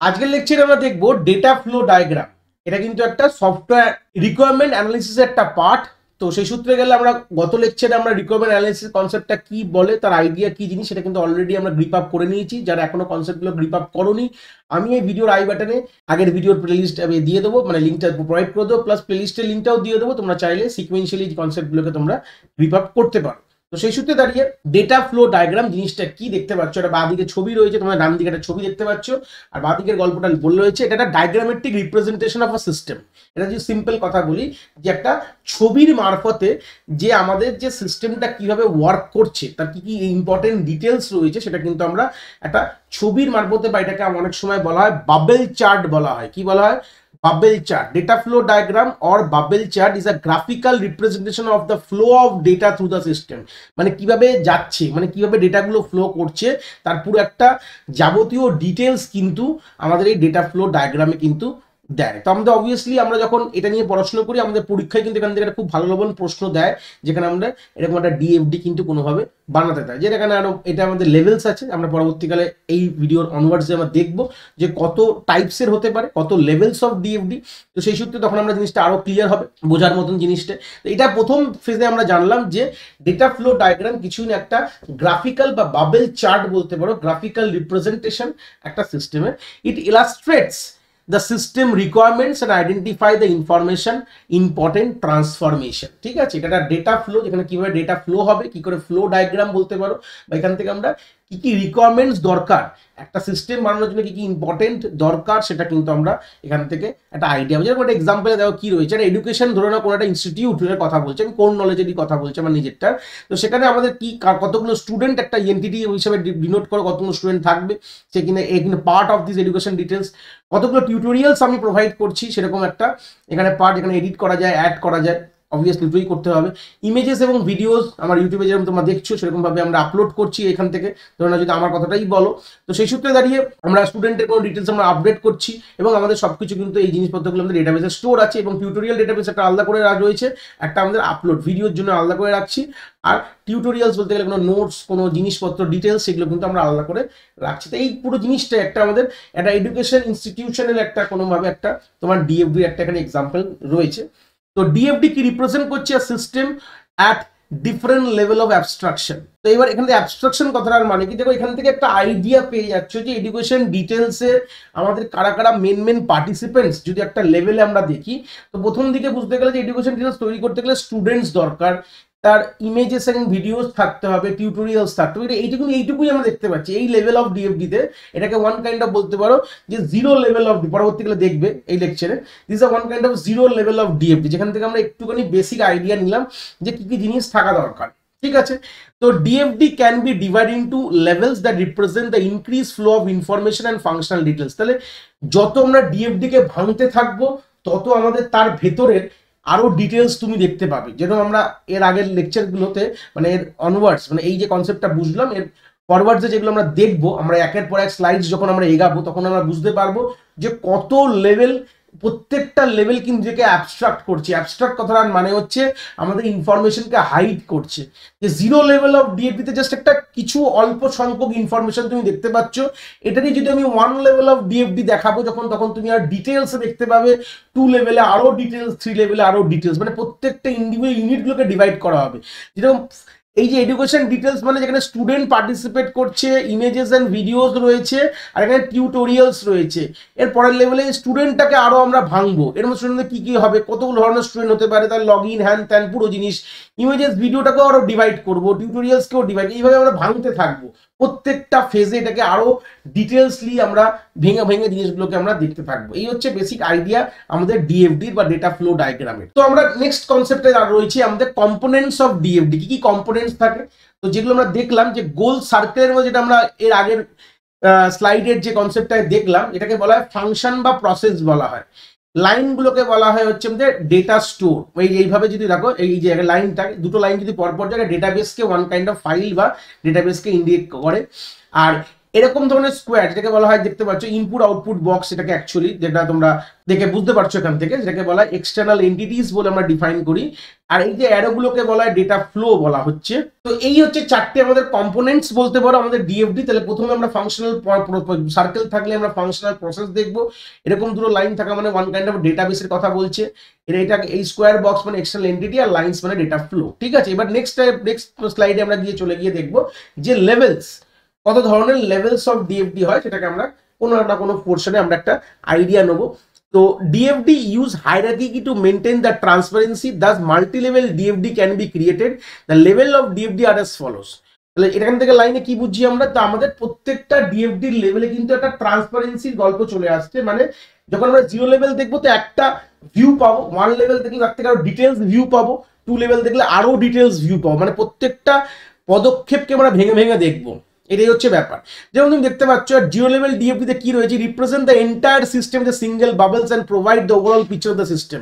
আজকের লেকচারে আমরা দেখব ডেটা ফ্লো ডায়াগ্রাম। এটা কিন্তু একটা সফটওয়্যার রিকোয়ারমেন্ট অ্যানালিসিসের একটা পার্ট। তো সেই সূত্রে গেলে আমরা গত লেকচারে আমরা রিকোয়ারমেন্ট অ্যানালিসিস কনসেপ্টটা কি বলে, তার আইডিয়া কি জিনিস, সেটা কিন্তু অলরেডি আমরা গ্রিপ আপ করে নিয়েছি। যারা এখনো কনসেপ্টগুলো গ্রিপ আপ করোনি, আমি এই ভিডিওর আই বাটনে আগের ভিডিওর প্লেলিস্ট দিয়ে দেবো, মানে লিঙ্কটা প্রোভাইড করে দেবো, প্লাস প্লেলিস্টের লিঙ্কটাও দিয়ে দেবো। তোমরা চাইলে সিকোয়েন্সিয়ালি কনসেপ্টগুলোকে তোমরা গ্রিপ আপ করতে পারো। তো সেই সূত্রে দাঁড়িয়ে ডেটা ফ্লো ডায়াগ্রাম জিনিসটা কি দেখতে পাচ্ছ, এটা বাঁদিকে ছবি রয়েছে, তোমরা ডান দিকে একটা ছবি দেখতে পাচ্ছ, আর বাঁদিকের গল্পটা বলে রয়েছে এটা একটা ডায়াগ্রামেটিক রিপ্রেজেন্টেশন অফ আ সিস্টেম। এটা যদি সিম্পল কথা বলি, যে একটা ছবির মারফতে যে আমাদের যে সিস্টেমটা কিভাবে ওয়ার্ক করছে, তার কি কি ইম্পর্টেন্ট ডিটেলস রয়েছে, সেটা কিন্তু আমরা একটা ছবির মারফতে, বা এটাকে অনেক সময় বলা হয় বাবেল চার্ট বলা হয়। কি বলা হয়? Bubble chart. Data flow diagram or bubble chart is a graphical representation of the flow of data through the system. মানে কিভাবে যাচ্ছে, মানে কিভাবে ডেটাগুলো ফ্লো করছে, তার পুরো একটা যাবতীয় ডিটেলস কিন্তু আমাদের এই ডেটা ফ্লো ডায়াগ্রামে কিন্তু দেয়। তো আমাদের অবভিয়াসলি আমরা যখন এটা নিয়ে পড়াশোনা করি, আমাদের পরীক্ষায় কিন্তু এখান থেকে একটা খুব ভালো লবণ প্রশ্ন দেয়, যেখানে আমরা এরকম একটা ডিএফডি কিন্তু কোনোভাবে বানাতে দেয়, যেটা এখানে আরো এটা আমাদের লেভেলস আছে। আমরা পরবর্তীকালে এই ভিডিওর অনওয়ার্ডসে আমরা দেখবো যে কত টাইপসের হতে পারে, কত লেভেলস অফ ডিএফডি। তো সেই সূত্রে তখন আমরা জিনিসটা আরো ক্লিয়ার হবে, বোঝার মতন জিনিসটা। তো এটা প্রথম ফেজে আমরা জানলাম যে ডেটা ফ্লো ডায়াগ্রাম কিছু না একটা গ্রাফিক্যাল বা বাবেল চার্ট বলতে পারো, গ্রাফিক্যাল রিপ্রেজেন্টেশন একটা সিস্টেমের। ইট illustrates the system requirements and identify the information important transformation। ঠিক আছে, এটা ডেটা ফ্লো, যেখানে কিভাবে ডেটা ফ্লো হবে, কি করে ফ্লো ডায়াগ্রাম বলতে পারো, বা এখান থেকে আমরা কি কি রিকোয়ারমেন্টস দরকার, একটা সিস্টেম বানানোর জন্য কি কি ইম্পর্টেন্ট দরকার, সেটা কিন্তু আমরা এখান থেকে একটা আইডিয়া। যেরকম একটা এক্সাম্পলে দেখো কি রয়েছে, একটা এডুকেশন ধরে নাও, কোনো একটা ইনস্টিটিউটের কথা বলছে, আমি কোন নলেজেরই কথা বলছি আমার নিজেরটার। তো সেখানে আমাদের কি কতগুলো স্টুডেন্ট একটা এন্টিটি হিসেবে ডিনোট করে, কতগুলো স্টুডেন্ট থাকবে, সে কিনা part of this education details. কতগুলো টিউটোরিয়ালস আমি প্রোভাইড করছি, সেরকম একটা এখানে পার্ট, যেখানে এডিট করা যায়, অ্যাড করা যায়, অবভিয়াসলি দুটোই করতে হবে। ইমেজেস এবং ভিডিওস আমার ইউটিউবে যেরকম তোমরা দেখছো, সেরকমভাবে আমরা আপলোড করছি এখান থেকে। ধরো না, যদি আমার কথাটাই বলো, তো সেই সূত্রে দাঁড়িয়ে আমরা স্টুডেন্টের কোনো ডিটেলস আমরা আপডেট করছি, এবং আমাদের সবকিছু কিন্তু এই জিনিসপত্রগুলো আমাদের ডেটাবেসে স্টোর আছে, এবং টিউটোরিয়াল ডেটাবেস একটা আলাদা করে রয়েছে, একটা আমাদের আপলোড ভিডিওর জন্য আলাদা করে রাখছি, আর টিউটোরিয়ালস বলতে গেলে কোনো নোটস, কোনো জিনিসপত্র ডিটেলস, সেগুলো কিন্তু আমরা আলাদা করে রাখছি। তো এই পুরো জিনিসটা একটা আমাদের একটা এডুকেশন ইনস্টিটিউশনের একটা কোনোভাবে একটা তোমার ডিএফডি একটা এখানে এক্সাম্পল রয়েছে। তো ডিএফডি কি রিপ্রেজেন্ট করছে? System at different level of abstraction. তো এবার এখানে অ্যাবস্ট্রাকশন কথাটার মানে কি, দেখো এখান থেকে একটা আইডিয়া পেয়ে যাচ্ছ যে এডুকেশন ডিটেলসে আমাদের কারা কারা মেন পার্টিসিপেন্টস যদি একটা লেভেলে আমরা দেখি। তো প্রথম দিকে বুঝতে গেলে যে এডুকেশন ডিটেলস তৈরি করতে গেলে স্টুডেন্টস দরকার, তার ইমেজেস এবং ভিডিওস থাকতে হবে, টিউটোরিয়ালস থাকতে হবে। এইটুকুই আমরা দেখতে পাচ্ছি এই লেভেল অফ ডিএফডিতে। এটাকে ওয়ান কাইন্ড অফ বলতে পারো যে জিরো লেভেল অফ, পরবর্তীকালে দেখবে এই লেকচারে, this are one kind of zero level of DFD, যেখান থেকে আমরা একটুখানি বেসিক আইডিয়া নিলাম যে কি কি জিনিস থাকা দরকার। ঠিক আছে, তো ডিএফডি can be divide into levels that represent the increase flow of information and functional details. তাহলে যত আমরা ডিএফডি কে ভাঙতে থাকবো, তত আমাদের তার ভেতরের আরো ডিটেলস তুমি দেখতে পাবে। যেরকম আমরা এর আগের লেকচারগুলোতে, মানে এর অনওয়ার্ডস, মানে এই যে কনসেপ্টটা বুঝলাম, এর ফরওয়ার্ডসে যেগুলো আমরা দেখবো, আমরা একের পর এক স্লাইডস যখন আমরা এগাবো, তখন আমরা বুঝতে পারবো যে কত লেভেল, প্রত্যেকটা লেভেল কিন্তু যেকে অ্যাবস্ট্রাক্ট করছে। অ্যাবস্ট্রাক্ট কথার মানে হচ্ছে আমাদের ইনফরমেশনকে হাইড করছে। যে জিরো লেভেল অফ ডিএফডিতে জাস্ট একটা কিছু অল্প সংখ্যক ইনফরমেশন তুমি দেখতে পাচ্ছ, এটারই যদি আমি ওয়ান লেভেল অফ ডিএফডি দেখাবো, তখন তুমি আর ডিটেলসে দেখতে পাবে, টু লেভেলে আরো ডিটেলস, থ্রি লেভেলে আরো ডিটেলস, মানে প্রত্যেকটা ইন্ডিভিজুয়াল ইউনিটগুলোকে ডিভাইড করা হবে। যেরকম এই যে এডুকেশন ডিটেলস, মানে যেখানে স্টুডেন্ট পার্টিসিপেট করছে, ইমেজেস এন্ড ভিডিওস রয়েছে, আর এখানে টিউটোরিয়ালস রয়েছে। এর পরের লেভেলে স্টুডেন্টটাকে আরো আমরা ভাঙবো, এর মধ্যে স্টুডেন্টদের কি কি হবে, কতগুলো ধরনের স্টুডেন্ট হতে পারে, তার লগ ইন, হ্যান ত্যান পুরো জিনিস, ইমেজেস ভিডিওটাকেও আরো ডিভাইড করবো, টিউটোরিয়ালসকেও ডিভাইড, এইভাবে আমরা ভাঙতে থাকবো। প্রত্যেকটা ফেজে এটাকে আরো ডিটেলসলি আমরা ভেঙে ভেঙে জিনিসগুলোকে আমরা দেখতে থাকবো। এই হচ্ছে বেসিক আইডিয়া আমাদের ডিএফডির বা ডেটা ফ্লো ডায়াগ্রামের। তো আমরা নেক্সট কনসেপ্টে রয়েছে আমাদের কম্পোনেন্টস অফ ডিএফডি। কি কি কম্পোনেন্টস থাকে, তো যেগুলো আমরা দেখলাম যে গোল সার্কেলের মধ্যে, যেটা আমরা এর আগের স্লাইডের যে কনসেপ্টটা দেখলাম, এটাকে বলা হয় ফাংশন বা প্রসেস বলা হয়। লাইনগুলোকে বলা হয় হচ্ছে আমাদের ডেটা স্টোর। এইভাবে যদি দেখো, এই যে লাইনটা, দুটো লাইন যদি পরপর জায়গায় ডেটাবেসকে ওয়ান কাইন্ড অফ ফাইল বা ডেটাবেসকে ইন্ডিকেট করে। আর এরকম ধরনের স্কোয়ার যেটাকে বলা হয়, দেখতে পাচ্ছ ইনপুট আউটপুট বক্স, এটাকে অ্যাকচুয়ালি যেটা তোমরা দেখে বুঝতে পারছো এখান থেকে, যেটাকে বলা হয় এক্সটার্নাল এন্টিটিস বলে আমরা ডিফাইন করি। আর এই যে অ্যারোগুলোকে বলা হয় ডেটা ফ্লো বলা হচ্ছে। তো এই হচ্ছে চারটে আমাদের কম্পোনেন্টস বলতে পারো আমাদের ডিএফডি। তাহলে প্রথমে আমরা ফাংশনাল সার্কেল থাকলে আমরা ফাংশনাল প্রসেস দেখবো, এরকম দুটো লাইন থাকা মানে ওয়ান কাইন্ড অফ ডেটাবেসের কথা বলছে। এটা এই স্কোয়ার বক্স মানে এক্সটার্নাল এন্টিটি, আর লাইন্স মানে ডেটা ফ্লো। ঠিক আছে, এবার নেক্সট স্লাইডে আমরা চলে গিয়ে দেখবো যে লেভেলস, কত ধরনের লেভেলস অফ ডিএফডি হয়, সেটাকে আমরা কোনো না কোনো পোর্শনে আমরা একটা আইডিয়া নেবো। তো DFD use hierarchy to maintain the transparency, thus multi-level DFD can be created. The level of DFD are as follows. তাহলে এখান থেকে লাইনে কি বুঝছি আমরা, তো আমাদের প্রত্যেকটা DFD লেভেলে কিন্তু একটা ট্রান্সপারেন্সির গল্প চলে আসছে। মানে যখন আমরা 0 লেভেল দেখবো তো একটা ভিউ পাবো, 1 লেভেল দেখলে তার থেকে আরো ডিটেলস ভিউ পাবো, 2 লেভেল দেখলে আরো ডিটেলস ভিউ পাবো, মানে প্রত্যেকটা পদক্ষেপকে আমরা ভেঙে ভেঙে দেখবো। এটাই হচ্ছে ব্যাপার। যেমন তুমি দেখতে পাচ্ছ জিরো লেভেল ডিএফডিতে কি রয়েছে, represent the entire system the single bubbles and provide the overall picture of the system.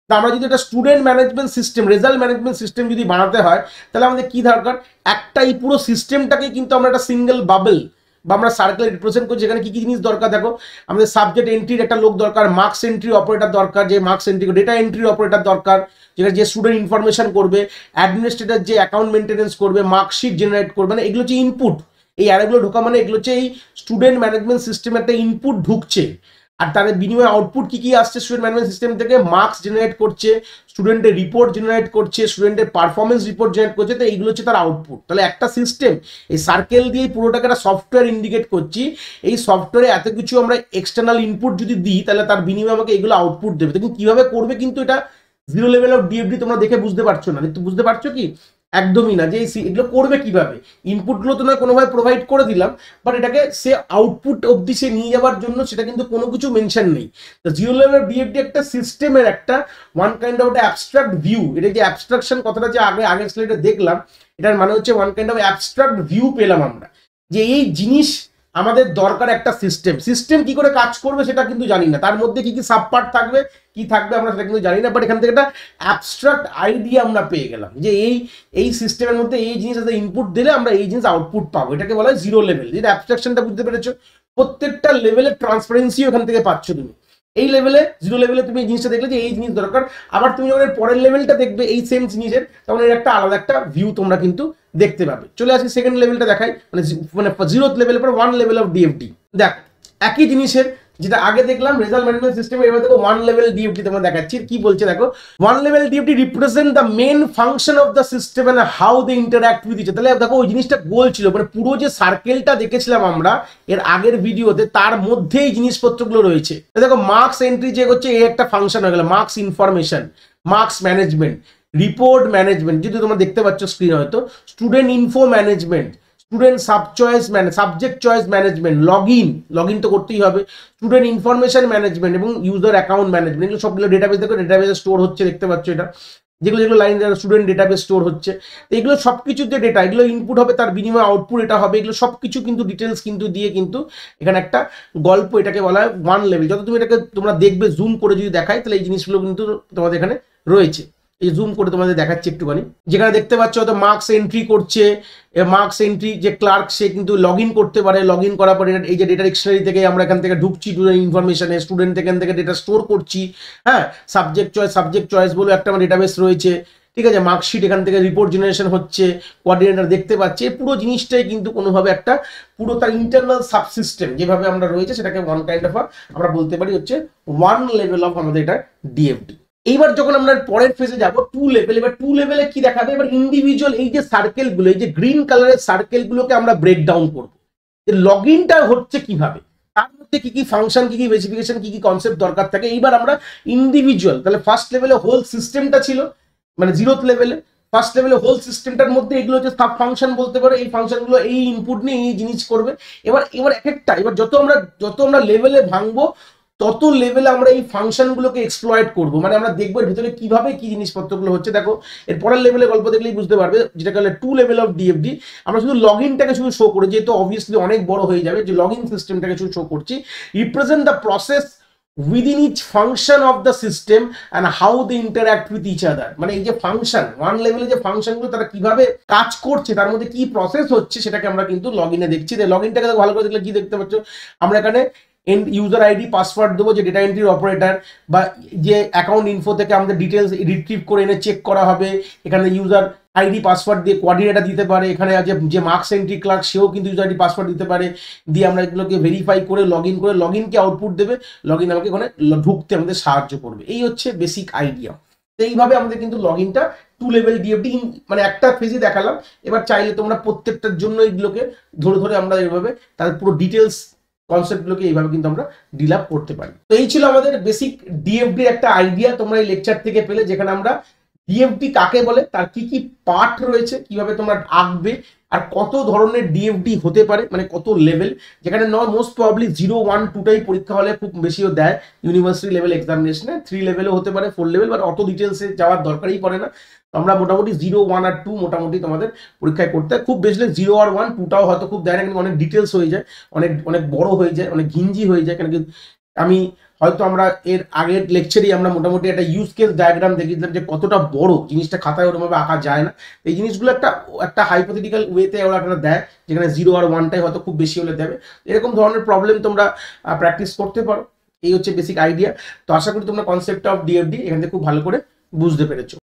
তা আমরা যদি একটা student management system, result management system যদি বানাতে হয়, তাহলে আমাদের কি দরকার, একটা এই পুরো সিস্টেমটাকে কিন্তু আমরা একটা সিঙ্গেল বাবল বা আমরা সার্কেল রিপ্রেজেন্ট করছি। এখানে কি কি জিনিস দরকার দেখো, আমাদের সাবজেক্ট এন্ট্রির একটা লোক দরকার, মার্কস এন্ট্রি অপারেটর দরকার, যে marks entry data entry operator দরকার, যেটা যে স্টুডেন্ট ইনফরমেশন করবে, অ্যাডমিনিস্ট্রেটর যে অ্যাকাউন্ট মেনটেনেন্স করবে, মার্কশিট জেনারেট করবে, মানে এগুলো হচ্ছে ইনপুট। এই অ্যারেগুলো ঢোকা মানে এগুলো হচ্ছে এই স্টুডেন্ট ম্যানেজমেন্ট সিস্টেমে একটা ইনপুট ঢুকছে, আর তাদের বিনিময়ে আউটপুট কি কি আসছে স্টুডেন্ট ম্যানেজমেন্ট সিস্টেম থেকে, মার্কস জেনারেট করছে, স্টুডেন্টের রিপোর্ট জেনারেট করছে, স্টুডেন্টের পারফরমেন্স রিপোর্ট জেনারেট করছে। তো এইগুলো হচ্ছে তার আউটপুট। তাহলে একটা সিস্টেম এই সার্কেল দিয়ে পুরোটাকে একটা সফটওয়্যার ইন্ডিকেট করছি, এই সফটওয়্যারে এত কিছু আমরা এক্সটার্নাল ইনপুট যদি দিই তাহলে তার বিনিময়ে আমাকে এগুলো আউটপুট দেবে। তো কিভাবে করবে, কিন্তু এটা 0 লেভেল অফ ডিএফডি তোমরা দেখে বুঝতে পারছো না, কিন্তু বুঝতে পারছো কি, একদমই না, যে এগুলো করবে কিভাবে, ইনপুটগুলো তোমরা কোনোভাবে প্রোভাইড করে দিলাম, বাট এটাকে সে আউটপুট অবধি সে নিয়ে যাওয়ার জন্য সেটা কিন্তু কোনো কিছু মেনশন নেই। তো 0 লেভেল ডিএফডি একটা সিস্টেমের একটা ওয়ান কাইন্ড অফ একটা অ্যাবস্ট্রাক্ট ভিউ। এটা যে অ্যাবস্ট্রাকশন কথাটা যে আগের স্লাইডে দেখলাম, এটার মানে হচ্ছে one kind of abstract view পেলাম আমরা, যে এই জিনিস আমাদের দরকার একটা সিস্টেম কি করে কাজ করবে সেটা কিন্তু জানি না, তার মধ্যে কি কি সাবপার্ট থাকবে কি থাকবে আমরা সেটা কিন্তু জানি না, বাট এখান থেকে একটা অ্যাবস্ট্রাক্ট আইডিয়া আমরা পেয়ে গেলাম যে এই সিস্টেমের মধ্যে এই জিনিস ইনপুট দিলে আমরা এই জিনিস আউটপুট পাবো। এটাকে বলা হয় 0 লেভেল। যেটা অ্যাবস্ট্রাকশনটা বুঝতে পেরেছো, প্রত্যেকটা লেভেলের ট্রান্সপারেন্সিও এখান থেকে পাচ্ছ তুমি। এই লেভেলে 0 লেভেলে তুমি এই জিনিসটা দেখলে যে এই জিনিস দরকার, আবার তুমি যখন পরের লেভেলটা দেখবে এই সেম জিনিসের, তখন এর একটা আলাদা একটা ভিউ তোমরা কিন্তু দেখতে পাবে। চলে আসি সেকেন্ড লেভেলটা দেখাই, মানে 0th লেভেলের পর 1 লেভেল অফ ডিএফডি। দেখ একই জিনিসের, যেটা আগে দেখলাম রেজাল্ট ম্যানেজমেন্ট সিস্টেমে, এবার দেখো 1 লেভেল ডিএফডি তোমরা দেখাচ্ছি। কি বলছে দেখো, 1 level DFD represent the main function of the system and how they interact with each. তাহলে দেখো ওই জিনিসটা গোল ছিল, মানে পুরো যে সার্কেলটা দেখেছিলাম আমরা এর আগের ভিডিওতে, তার মধ্যেই জিনিসপত্রগুলো রয়েছে। দেখো মার্কস এন্ট্রি যে হচ্ছে এই একটা ফাংশন হয়ে গেল, marks information, marks management, report management, যদি তোমরা দেখতে পাচ্ছ স্ক্রিন হয়তো, student info management, student subject choice management, log in তো করতেই হবে, স্টুডেন্ট ইনফরমেশন ম্যানেজমেন্ট এবং ইউজার অ্যাকাউন্ট ম্যানেজমেন্ট। এগুলো সবগুলো ডেটাবেস, দেখো ডেটাবেসে স্টোর হচ্ছে, দেখতে পাচ্ছ এটা, যেগুলো লাইন স্টুডেন্ট ডেটাবেস স্টোর হচ্ছে। তো এগুলো সবকিছু যে ডেটা, এগুলো ইনপুট হবে, তার বিনিময়ে আউটপুট এটা হবে, এগুলো সবকিছু কিন্তু ডিটেলস কিন্তু দিয়ে কিন্তু এখানে একটা গল্প, এটাকে বলা হয় 1 লেভেল। যত তুমি এটাকে তোমরা দেখবে জুম করে যদি দেখাই, তাহলে এই জিনিসগুলো কিন্তু তোমাদের এখানে রয়েছে। এই জুম করে তোমাদের দেখাচ্ছি একটুখানি, যেখানে দেখতে পাচ্ছ হয়তো মার্কস এন্ট্রি করছে, মার্কস এন্ট্রি যে ক্লার্ক সে কিন্তু লগ ইন করতে পারে, লগ ইন করার পরে এই যে ডেটা ডিকশনারি থেকে আমরা এখান থেকে ঢুকছি ইনফরমেশনে, স্টুডেন্ট এখান থেকে ডেটা স্টোর করছি। হ্যাঁ, সাবজেক্ট চয়েস বলে একটা আমার ডেটাবেস রয়েছে, ঠিক আছে, মার্কশিট এখান থেকে রিপোর্ট জেনারেশন হচ্ছে, কোঅর্ডিনেটর দেখতে পাচ্ছে। পুরো জিনিসটাই কিন্তু কোনোভাবে একটা পুরো তার ইন্টারনাল সাবসিস্টেম যেভাবে আমরা রয়েছে, সেটাকে ওয়ান কাইন্ড অফ আমরা বলতে পারি হচ্ছে 1 লেভেল অফ আমাদের এটা ডিএফডি। এইবার যখন আমরা পরের ফেজে যাব 2 লেভেল, এবার 2 লেভেলে কি দেখাবে, এবার ইন্ডিভিজুয়াল এই যে সার্কেলগুলো, এই যে গ্রিন কালারের সার্কেলগুলোকে আমরা ব্রেক ডাউন করবো, যে লগ ইনটা হচ্ছে কিভাবে, তার মধ্যে কি কি ফাংশন, কি কি স্পেসিফিকেশন, কি কি কনসেপ্ট দরকার থাকে। এইবার আমরা ইন্ডিভিজুয়াল, তাহলে ফার্স্ট লেভেলে হোল সিস্টেমটা ছিল, মানে 0th লেভেলে ফার্স্ট লেভেলে হোল সিস্টেমটার মধ্যে এগুলো হচ্ছে সাব ফাংশন বলতে পারো, এই ফাংশনগুলো এই ইনপুট নিয়ে এই জিনিস করবে। এবার এক একটা, এবার যত আমরা লেভেলে ভাঙবো তত লেভেলে আমরা এই ফাংশনগুলোকে এক্সপ্লয়েট করবো, মানে আমরা দেখবো এর ভিতরে কিভাবে কি জিনিসপত্রগুলো হচ্ছে। দেখো এর পরের লেভেলে গল্প দেখলেই বুঝতে পারবে, যেটা বলে 2 লেভেল অফ ডিএফডি। আমরা শুধু লগ ইনটাকে শুধু শো করে, যেহেতু অবভিয়াসলি অনেক বড় হয়ে যাবে, যে লগ ইন সিস্টেমটাকে শুধু শো করছি। Represent the process within each function of the system and how they interact with each other। মানে এই যে ফাংশন, ওয়ান লেভেলে যে ফাংশনগুলো তারা কিভাবে কাজ করছে, তার মধ্যে কি প্রসেস হচ্ছে, সেটাকে আমরা কিন্তু লগ ইনে দেখছি। লগ ইনটাকে ভালো করে দেখলে কি দেখতে পাচ্ছ, আমরা এখানে ইউজার আইডি পাসওয়ার্ড দেবো, যে ডেটা এন্ট্রির অপারেটর বা যে অ্যাকাউন্ট ইনফো থেকে আমাদের ডিটেলস রিট্রিভ করে এনে চেক করা হবে। এখানে ইউজার আইডি পাসওয়ার্ড দিয়ে কোঅর্ডিনেটর দিতে পারে, এখানে যে মার্কস এন্ট্রি ক্লার্ক সেও কিন্তু ইউজার আইডি পাসওয়ার্ড দিতে পারে, দিয়ে আমরা এগুলোকে ভেরিফাই করে লগ ইন করে লগ ইনকে আউটপুট দেবে, লগ ইন আমাকে ওখানে ঢুকতে আমাদের সাহায্য করবে। এই হচ্ছে বেসিক আইডিয়া। তো এইভাবে আমাদের কিন্তু লগ ইনটা 2 লেভেল ডিএফডি মানে একটা ফেজে দেখালাম। এবার চাইলে তোমরা প্রত্যেকটার জন্য এইগুলোকে ধরে ধরে আমরা এইভাবে তাদের পুরো ডিটেলস কনসেপ্টগুলোকে এইভাবে কিন্তু আমরা ডিল আপ করতে পারি। তো এই ছিল আমাদের বেসিক ডিএফডির একটা আইডিয়া তোমরা এই লেকচার থেকে পেলে, যেখানে আমরা ডিএফডি কাকে বলে, তার কি কি পার্ট রয়েছে, কিভাবে তোমরা আঁকবে, আর কত ধরনের ডিএফডি হতে পারে, মানে কত লেভেল, যেখানে মোস্ট প্রবাবলি 0, 1, 2টাই পরীক্ষা হলে খুব বেশিও দেয় ইউনিভার্সিটি লেভেল এক্সামিনেশনে। 3 লেভেলও হতে পারে, 4 লেভেল, বাট অত ডিটেলসে যাওয়ার দরকারই পড়ে না। আমরা মোটামুটি 0, 1 আর 2 মোটামুটি তোমাদের পরীক্ষায় করতে হয়। খুব বেশি 0 আর 1, 2টাও হয়তো খুব দেয় না, কিন্তু অনেক ডিটেলস হয়ে যায়, অনেক অনেক বড় হয়ে যায়, অনেক ঘিঞ্জি হয়ে যায়। কেন কি আমি হয়তো আমরা এর আগের লেকচারেই আমরা মোটামুটি একটা ইউজ কেস ডায়াগ্রাম দেখিয়েছিলাম যে কতটা বড় জিনিসটা খাতায় ওরকমভাবে আঁকা যায় না। এই জিনিসগুলো একটা হাইপোথেটিক্যাল ওয়েতে ওরা একটা দেয়, যেখানে 0 আর 1টাই হয়তো খুব বেশি হলে দেবে। এরকম ধরনের প্রবলেম তোমরা প্র্যাকটিস করতে পারো। এই হচ্ছে বেসিক আইডিয়া। তো আশা করি তোমরা কনসেপ্ট অফ ডিএফডি এখান থেকে খুব ভালো করে বুঝতে পেরেছো।